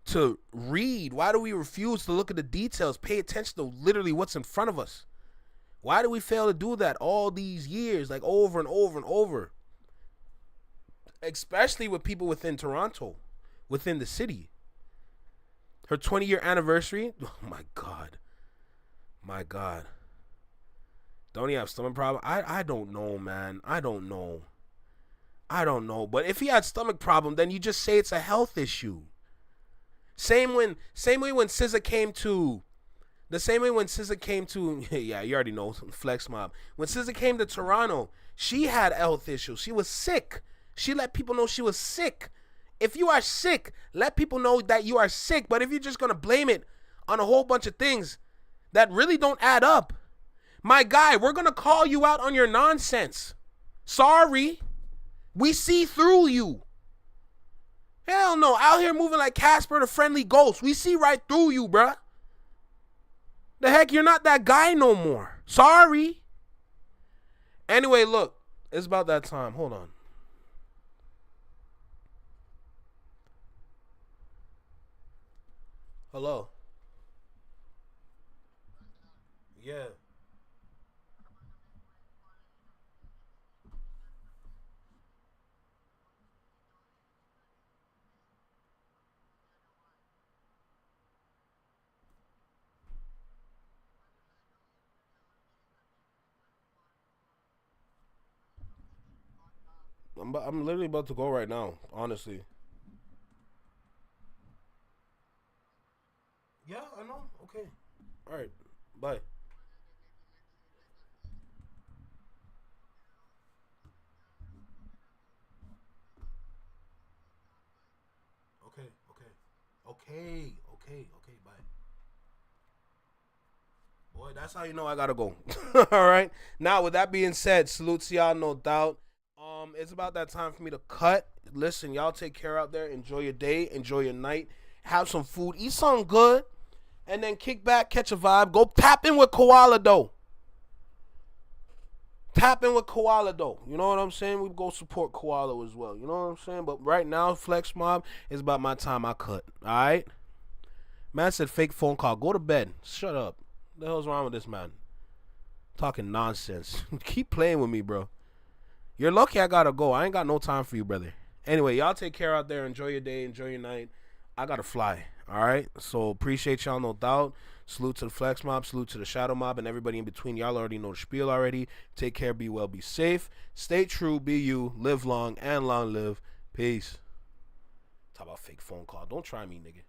to read? Why do we refuse to look at the details, pay attention to literally what's in front of us? Why do we fail to do that all these years, like over and over and over? Especially with people within Toronto, within the city. Her 20-year anniversary. Oh, my God. My God. Don't he have stomach problem? I don't know, man. I don't know. But if he had stomach problem, then you just say it's a health issue. Same way when SZA came to, yeah, you already know, flex mob. When SZA came to Toronto, she had health issues. She was sick. She let people know she was sick. If you are sick, let people know that you are sick. But if you're just going to blame it on a whole bunch of things that really don't add up, my guy, we're going to call you out on your nonsense. Sorry. We see through you. Hell no. Out here moving like Casper the Friendly Ghost. We see right through you, bruh. The heck, you're not that guy no more. Sorry. Anyway, look. It's about that time. Hold on. Hello. Yeah. I'm literally about to go right now, honestly. Yeah, I know. Okay. All right. Bye. Okay. Okay. Okay. Okay. Okay. Bye. Boy, that's how you know I gotta go. All right. Now, with that being said, salute to y'all, no doubt. It's about that time for me to cut. Listen, y'all take care out there. Enjoy your day. Enjoy your night. Have some food. Eat something good. And then kick back, catch a vibe. Go tap in with Koala though. Tap in with Koala though. You know what I'm saying? We go support Koala as well. You know what I'm saying? But right now, Flex Mob is about my time I cut. Alright? Man said fake phone call. Go to bed. Shut up. What the hell's wrong with this man? Talking nonsense. Keep playing with me, bro. You're lucky I gotta go. I ain't got no time for you, brother. Anyway, y'all take care out there. Enjoy your day. Enjoy your night. I gotta fly. Alright? So appreciate y'all, no doubt. Salute to the Flex Mob. Salute to the Shadow Mob and everybody in between. Y'all already know the spiel already. Take care. Be well. Be safe. Stay true. Be you. Live long and long live. Peace. Talk about fake phone call. Don't try me, nigga.